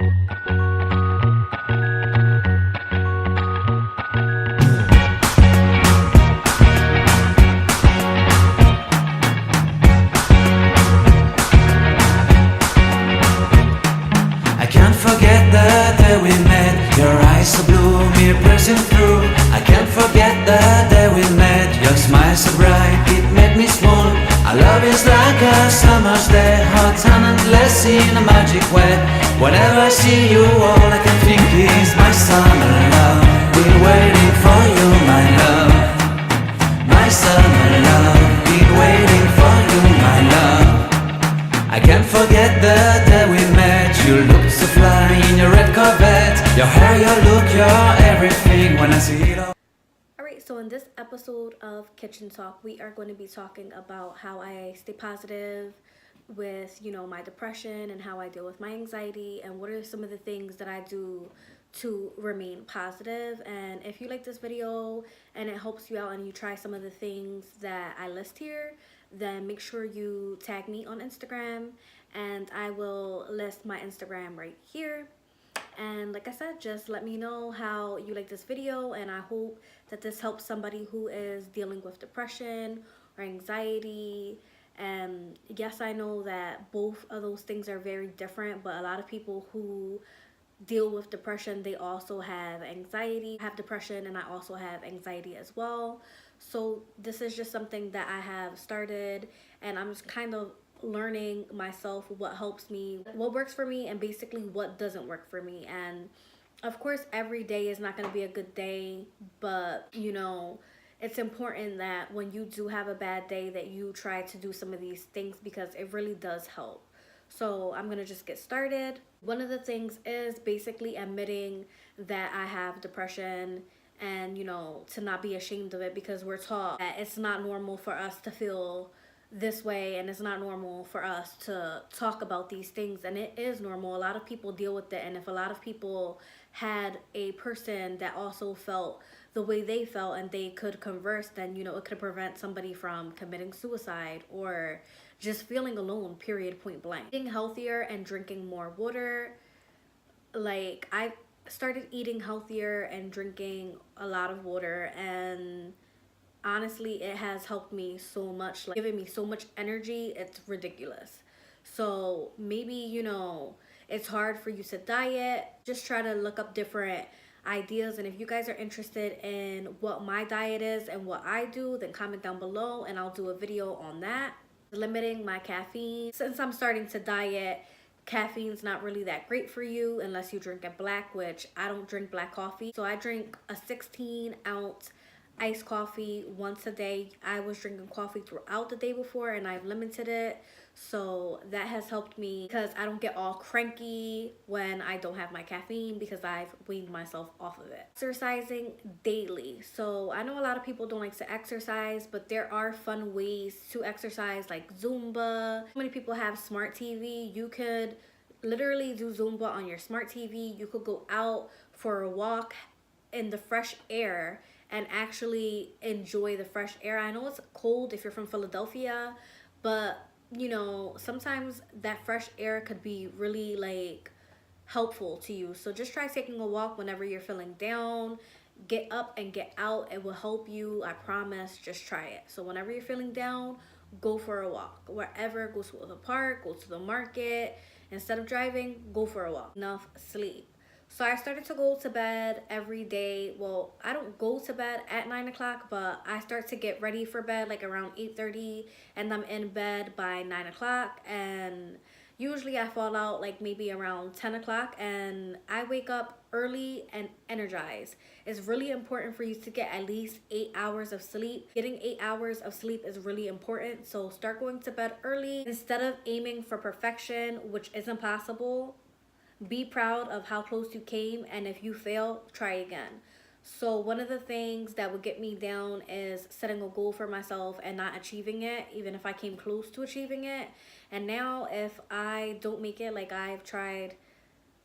I can't forget the day we met. Your eyes so blue, me pressing through. I can't forget the day we met. Your smile so bright, it made me swoon. Our love is like a summer's day, hot and endless in a magic way. Whenever I see you, all I can think is my summer love. Been waiting for you, my love. My summer love. Been waiting for you, my love. I can't forget the day we met. You looked so fly in your red Corvette. Your hair, your look, your everything. When I see it all. Alright, so in this episode of Kitchen Talk, we are going to be talking about how I stay positive with, my depression and how I deal with my anxiety and what are some of the things that I do to remain positive. And if you like this video and it helps you out and you try some of the things that I list here, then make sure you tag me on Instagram and I will list my Instagram right here. And like I said, just let me know how you like this video, and I hope that this helps somebody who is dealing with depression or anxiety. And yes, I know that both of those things are very different, but a lot of people who deal with depression, they also have anxiety. I have depression and I also have anxiety as well. So this is just something that I have started, and I'm just kind of learning myself what helps me, what works for me, and basically what doesn't work for me. And of course, every day is not going to be a good day, but it's important that when you do have a bad day that you try to do some of these things, because it really does help. So I'm gonna just get started. One of the things is basically admitting that I have depression, and to not be ashamed of it, because we're taught that it's not normal for us to feel this way and it's not normal for us to talk about these things, and it is normal. A lot of people deal with it, and if a lot of people had a person that also felt the way they felt and they could converse, then it could prevent somebody from committing suicide or just feeling alone, period, point blank. Eating healthier and drinking more water. Like, I started eating healthier and drinking a lot of water, and honestly, it has helped me so much, like giving me so much energy, it's ridiculous. So maybe it's hard for you to diet. Just try to look up different ideas, and if you guys are interested in what my diet is and what I do, then comment down below and I'll do a video on that. Limiting my caffeine. Since I'm starting to diet, caffeine's not really that great for you unless you drink it black, which I don't drink black coffee. So I drink a 16-ounce iced coffee once a day. I was drinking coffee throughout the day before, and I've limited it, so that has helped me because I don't get all cranky when I don't have my caffeine, because I've weaned myself off of it. Exercising daily. So I know a lot of people don't like to exercise, but there are fun ways to exercise, like Zumba. So many people have smart TV. You could literally do Zumba on your smart TV. You could go out for a walk in the fresh air and actually enjoy the fresh air. I know it's cold if you're from Philadelphia, but sometimes that fresh air could be really like helpful to you. So just try taking a walk whenever you're feeling down. Get up and get out. It will help you, I promise. Just try it. So whenever you're feeling down, go for a walk. Wherever, go to the park, go to the market. Instead of driving, go for a walk. Enough sleep. So I started to go to bed every day. Well, I don't go to bed at 9 o'clock, but I start to get ready for bed like around 8:30, and I'm in bed by 9 o'clock. And usually I fall out like maybe around 10 o'clock, and I wake up early and energized. It's really important for you to get at least 8 hours of sleep. Getting 8 hours of sleep is really important. So start going to bed early. Instead of aiming for perfection, which isn't possible, be proud of how close you came, and if you fail, try again. So one of the things that would get me down is setting a goal for myself and not achieving it, even if I came close to achieving it. And now if I don't make it, like I've tried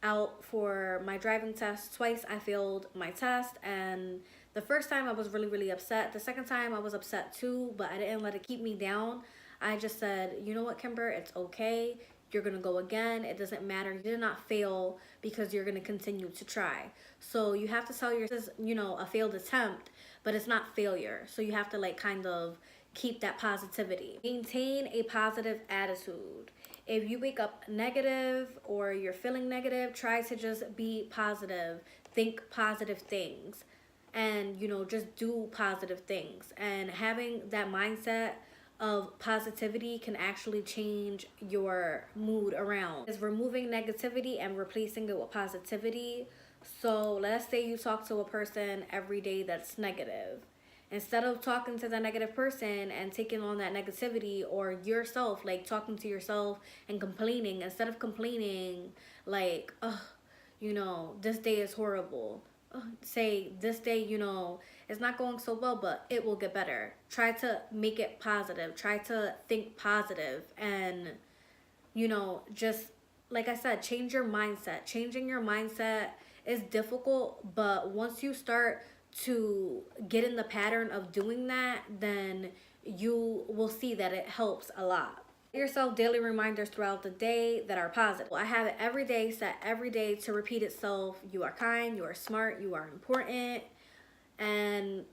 out for my driving test twice, I failed my test, and the first time I was really upset. The second time I was upset too, but I didn't let it keep me down. I just said, you know what, Kimber, it's okay. you're gonna go again. It doesn't matter. You did not fail because you're gonna continue to try. So you have to tell yourself, a failed attempt, but it's not failure. So you have to like kind of keep that positivity. Maintain a positive attitude. If you wake up negative or you're feeling negative, try to just be positive. Think positive things and, just do positive things. And having that mindset of positivity can actually change your mood around. Is removing negativity and replacing it with positivity. So let's say you talk to a person every day that's negative. Instead of talking to the negative person and taking on that negativity, or yourself, like talking to yourself and complaining, instead of complaining like, oh, this day is horrible. Say this day, it's not going so well, but it will get better. Try to make it positive. Try to think positive and, just like I said, change your mindset. Changing your mindset is difficult, but once you start to get in the pattern of doing that, then you will see that it helps a lot. Set yourself daily reminders throughout the day that are positive. I have it every day, set every day to repeat itself. You are kind, you are smart, you are important. And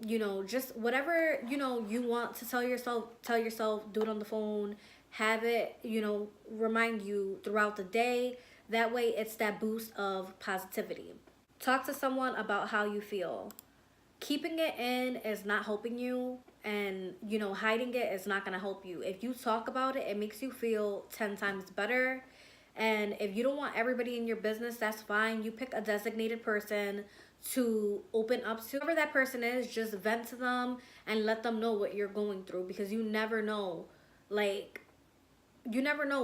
just whatever you want to tell yourself, do it on the phone. Have it remind you throughout the day. That way it's that boost of positivity. Talk to someone about how you feel. Keeping it in is not helping you, and hiding it is not going to help you. If you talk about it, it makes you feel 10 times better. And if you don't want everybody in your business, that's fine. You pick a designated person to open up to. Whoever that person is, just vent to them and let them know what you're going through, because you never know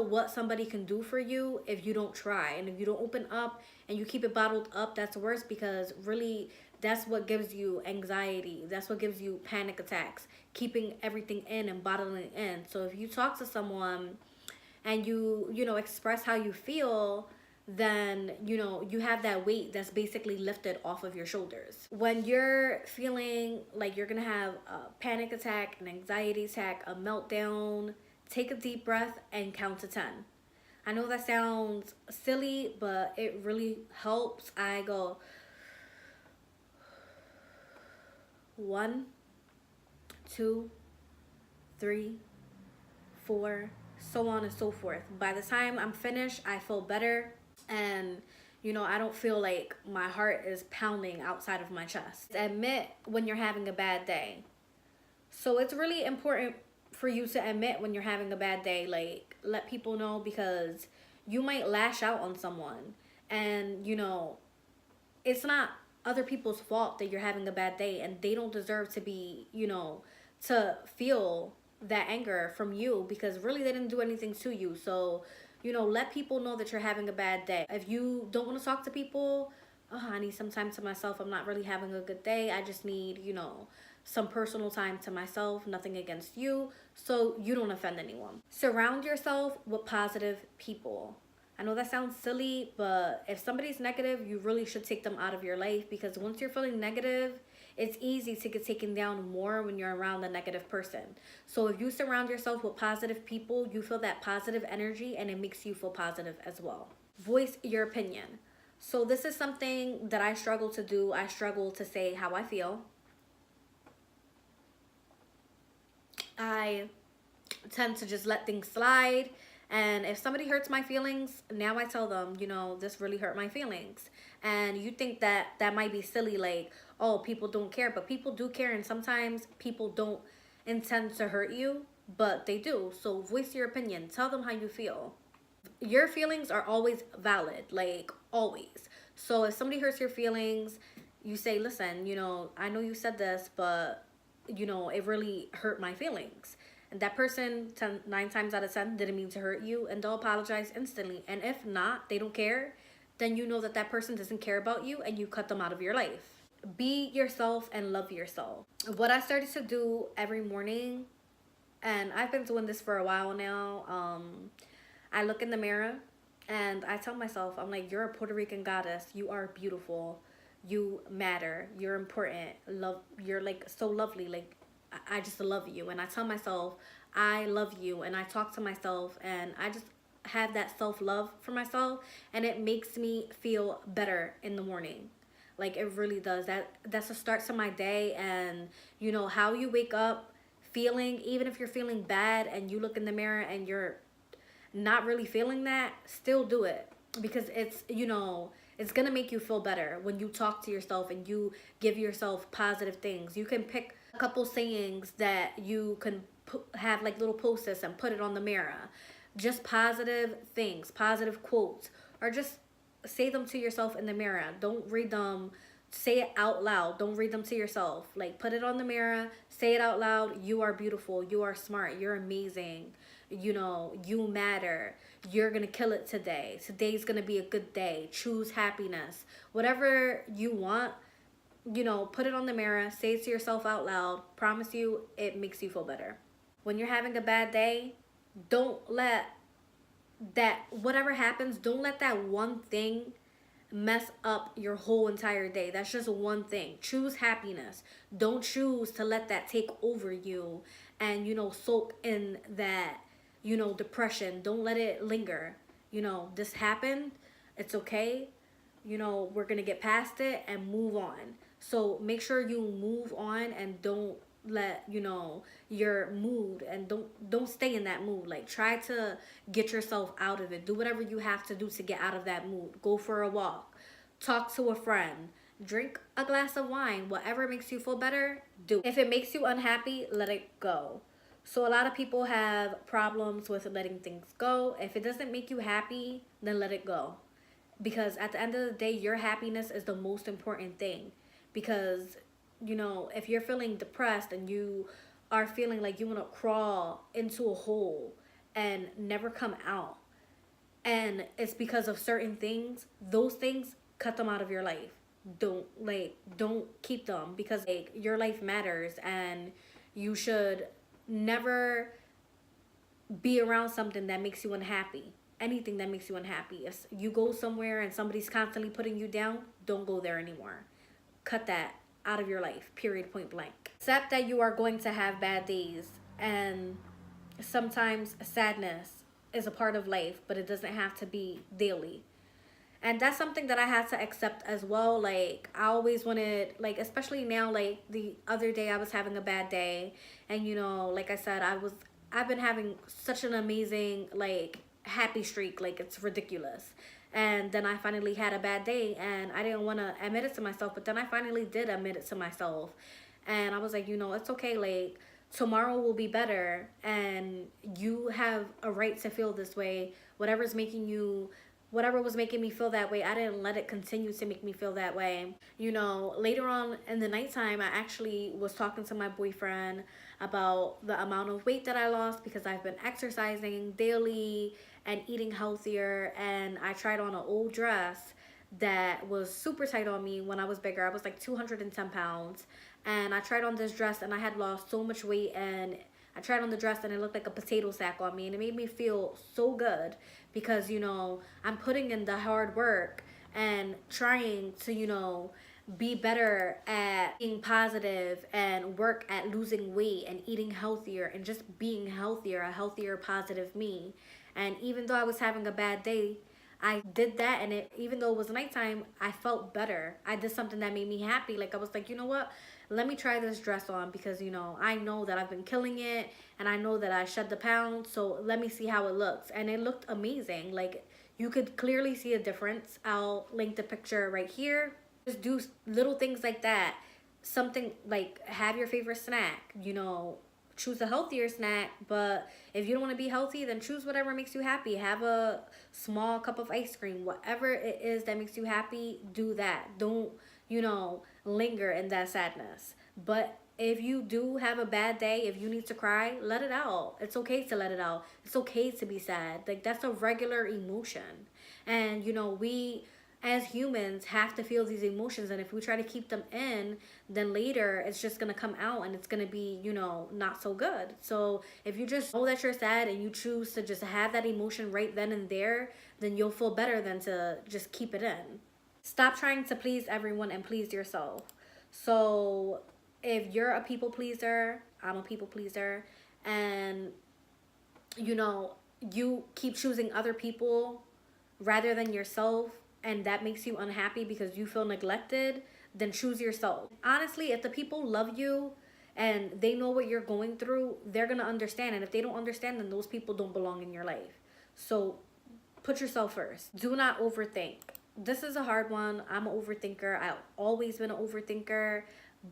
what somebody can do for you if you don't try. And if you don't open up and you keep it bottled up, that's worse, because really that's what gives you anxiety. That's what gives you panic attacks, keeping everything in and bottling it in. So if you talk to someone and you express how you feel, then you have that weight that's basically lifted off of your shoulders. When you're feeling like you're gonna have a panic attack, an anxiety attack, a meltdown, take a deep breath and count to 10. I know that sounds silly, but it really helps. I go 1, 2, 3, 4, so on and so forth. By the time I'm finished, I feel better, and I don't feel like my heart is pounding outside of my chest. Admit when you're having a bad day. So it's really important for you to admit when you're having a bad day. Like, let people know, because you might lash out on someone, and it's not other people's fault that you're having a bad day, and they don't deserve to be to feel that anger from you, because really they didn't do anything to you. So let people know that you're having a bad day. If you don't want to talk to people, I need some time to myself, I'm not really having a good day, I just need some personal time to myself, nothing against you, so you don't offend anyone. Surround yourself with positive people. I know that sounds silly, but if somebody's negative, you really should take them out of your life, because once you're feeling negative, it's easy to get taken down more when you're around a negative person. So if you surround yourself with positive people, you feel that positive energy, and it makes you feel positive as well. Voice your opinion. So this is something that I struggle to do. I struggle to say how I feel. I tend to just let things slide. And if somebody hurts my feelings, now I tell them, this really hurt my feelings. And you think that that might be silly, like, oh, people don't care. But people do care, and sometimes people don't intend to hurt you, but they do. So voice your opinion. Tell them how you feel. Your feelings are always valid, like, always. So if somebody hurts your feelings, you say, listen, I know you said this, but, it really hurt my feelings. And that person, 9 times out of 10, didn't mean to hurt you, and they'll apologize instantly. And if not, they don't care, then you know that that person doesn't care about you, and you cut them out of your life. Be yourself and love yourself. What I started to do every morning, and I've been doing this for a while now, I look in the mirror and I tell myself, I'm like, you're a Puerto Rican goddess. You are beautiful. You matter. You're important. You're like so lovely. Like, I just love you. And I tell myself, I love you. And I talk to myself, and I just have that self-love for myself, and it makes me feel better in the morning. Like, it really does. That's the start to my day. And you know how you wake up feeling, even if you're feeling bad and you look in the mirror and you're not really feeling that, still do it, because it's, you know, it's gonna make you feel better when you talk to yourself and you give yourself positive things. You can pick a couple sayings that you can have like little post-its and put it on the mirror. Just positive things, positive quotes, or just say them to yourself in the mirror. Don't read them, say it out loud. Don't read them to yourself. Like, put it on the mirror, say it out loud. You are beautiful, you are smart, you're amazing, you know, you matter, you're gonna kill it today, today's gonna be a good day, choose happiness. Whatever you want, you know, put it on the mirror, say it to yourself out loud. Promise you, it makes you feel better. When you're having a bad day, don't let that, whatever happens, don't let that one thing mess up your whole entire day. That's just one thing. Choose happiness. Don't choose to let that take over you and, you know, soak in that, you know, depression. Don't let it linger. You know, this happened, it's okay, you know, we're gonna get past it and move on. So make sure you move on and don't let, you know, your mood, and don't stay in that mood. Like, try to get yourself out of it. Do whatever you have to do to get out of that mood. Go for a walk, talk to a friend, drink a glass of wine. Whatever makes you feel better, do. If it makes you unhappy, let it go. So a lot of people have problems with letting things go. If it doesn't make you happy, then let it go, because at the end of the day, your happiness is the most important thing. Because, you know, if you're feeling depressed and you are feeling like you want to crawl into a hole and never come out, and it's because of certain things, those things, cut them out of your life. Don't keep them, because like, your life matters, and you should never be around something that makes you unhappy. Anything that makes you unhappy. If you go somewhere and somebody's constantly putting you down, don't go there anymore. Cut that out of your life, period, point blank. Accept that you are going to have bad days, and sometimes sadness is a part of life, but it doesn't have to be daily. And that's something that I had to accept as well. Like, I always wanted, like, especially now, like the other day I was having a bad day, and you know, like I said, I've been having such an amazing, like, happy streak, like, it's ridiculous. And then I finally had a bad day, and I didn't want to admit it to myself, but then I finally did admit it to myself. And I was like, you know, it's okay, like, tomorrow will be better, and you have a right to feel this way. Whatever was making me feel that way, I didn't let it continue to make me feel that way. You know, later on in the nighttime, I actually was talking to my boyfriend about the amount of weight that I lost, because I've been exercising daily and eating healthier. And I tried on an old dress that was super tight on me when I was bigger. I was like 210 pounds. And I tried on this dress and I had lost so much weight, and I tried on the dress and it looked like a potato sack on me, and it made me feel so good, because, you know, I'm putting in the hard work and trying to, you know, be better at being positive and work at losing weight and eating healthier and just being healthier, a healthier, positive me. And even though I was having a bad day, I did that, and even though it was nighttime, I felt better. I did something that made me happy. Like, I was like, you know what? Let me try this dress on, because, you know, I know that I've been killing it, and I know that I shed the pounds, so let me see how it looks. And it looked amazing. Like, you could clearly see a difference. I'll link the picture right here. Just do little things like that. Something like, have your favorite snack, you know, choose a healthier snack. But if you don't want to be healthy, then choose whatever makes you happy. Have a small cup of ice cream. Whatever it is that makes you happy, do that. Don't, you know, linger in that sadness. But if you do have a bad day, if you need to cry, let it out. It's okay to let it out. It's okay to be sad. Like, that's a regular emotion. And, you know, we as humans have to feel these emotions, and if we try to keep them in, then later it's just gonna come out, and it's gonna be, you know, not so good. So if you just know that you're sad and you choose to just have that emotion right then and there, then you'll feel better than to just keep it in. Stop trying to please everyone and please yourself. So if you're a people pleaser, I'm a people pleaser, and, you know, you keep choosing other people rather than yourself, and that makes you unhappy because you feel neglected, then choose yourself. Honestly, if the people love you and they know what you're going through, they're going to understand. And if they don't understand, then those people don't belong in your life. So put yourself first. Do not overthink. This is a hard one. I'm an overthinker. I've always been an overthinker,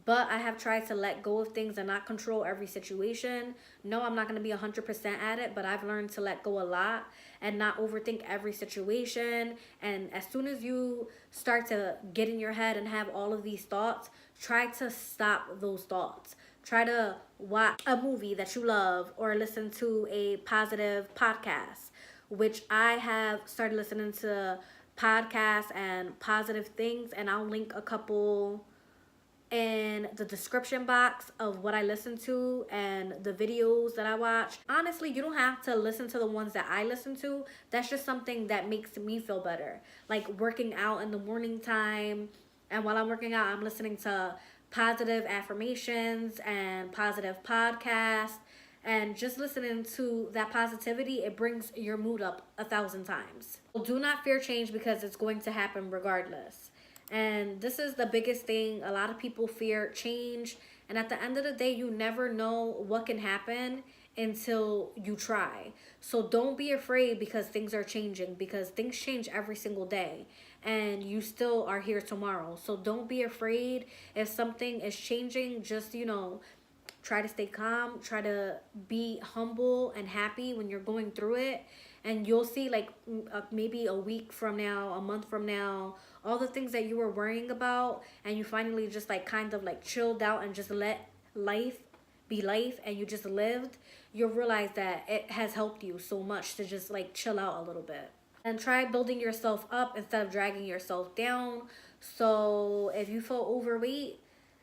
but I have tried to let go of things and not control every situation. No, I'm not going to be 100% at it, but I've learned to let go a lot and not overthink every situation. And as soon as you start to get in your head and have all of these thoughts, try to stop those thoughts. Try to watch a movie that you love or listen to a positive podcast, which I have started listening to podcasts and positive things, and I'll link a couple in the description box of what I listen to and the videos that I watch. Honestly, you don't have to listen to the ones that I listen to. That's just something that makes me feel better. Like working out in the morning time, and while I'm working out, I'm listening to positive affirmations and positive podcasts, and just listening to that positivity, it brings your mood up 1,000 times. Do not fear change because it's going to happen regardless. And this is the biggest thing. A lot of people fear change, and at the end of the day, you never know what can happen until you try. So don't be afraid because things are changing, because things change every single day and you still are here tomorrow. So don't be afraid if something is changing. Just, try to stay calm, try to be humble and happy when you're going through it, and you'll see, like, maybe a week from now, a month from now, all the things that you were worrying about, and you finally just like kind of like chilled out and just let life be life, and you just lived, you'll realize that it has helped you so much to just like chill out a little bit. And try building yourself up instead of dragging yourself down. So if you feel overweight,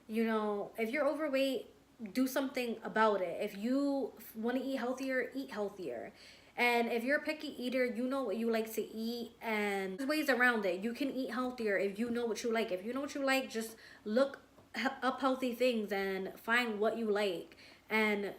if you're overweight, do something about it. If you want to eat healthier, eat healthier. And if you're a picky eater, you know what you like to eat, and there's ways around it. You can eat healthier if you know what you like. If you know what you like, just look up healthy things and find what you like and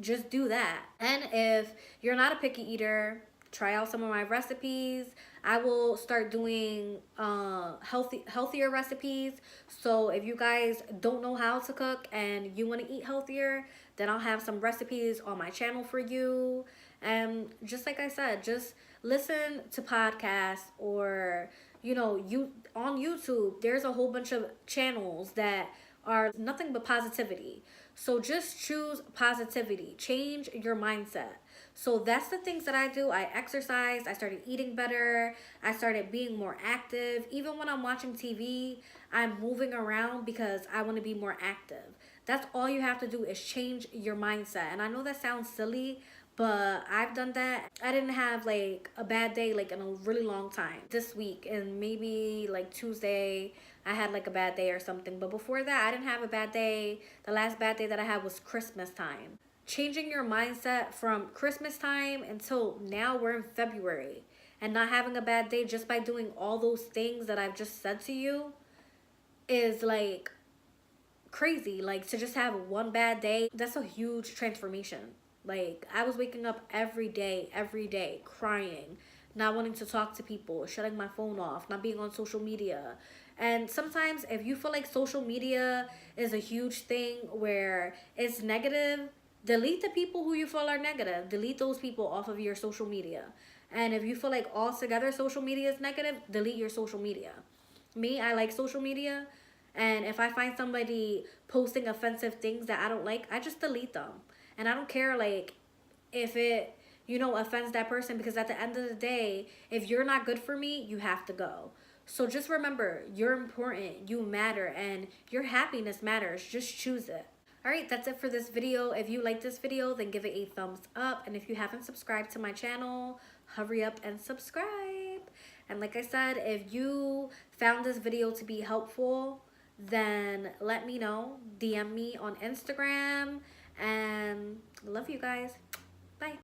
just do that. And if you're not a picky eater, try out some of my recipes. I will start doing healthier recipes. So if you guys don't know how to cook and you want to eat healthier, then I'll have some recipes on my channel for you. And just like I said, just listen to podcasts, or you on YouTube, there's a whole bunch of channels that are nothing but positivity. So just choose positivity. Change your mindset. So that's the things that I do. I exercise. I started eating better. I started being more active. Even when I'm watching TV, I'm moving around because I want to be more active. That's all you have to do is change your mindset. And I know that sounds silly, but I've done that. I didn't have like a bad day like in a really long time. This week, and maybe like Tuesday, I had like a bad day or something. But before that, I didn't have a bad day. The last bad day that I had was Christmas time. Changing your mindset from Christmas time until now we're in February, and not having a bad day just by doing all those things that I've just said to you is like crazy. Like, to just have one bad day, that's a huge transformation. Like, I was waking up every day, crying, not wanting to talk to people, shutting my phone off, not being on social media. And sometimes if you feel like social media is a huge thing where it's negative, delete the people who you feel are negative. Delete those people off of your social media. And if you feel like altogether social media is negative, delete your social media. Me, I like social media. And if I find somebody posting offensive things that I don't like, I just delete them. And I don't care like if it, offends that person, because at the end of the day, if you're not good for me, you have to go. So just remember, you're important, you matter, and your happiness matters. Just choose it. Alright, that's it for this video. If you like this video, then give it a thumbs up. And if you haven't subscribed to my channel, hurry up and subscribe. And like I said, if you found this video to be helpful, then let me know. DM me on Instagram. And love you guys.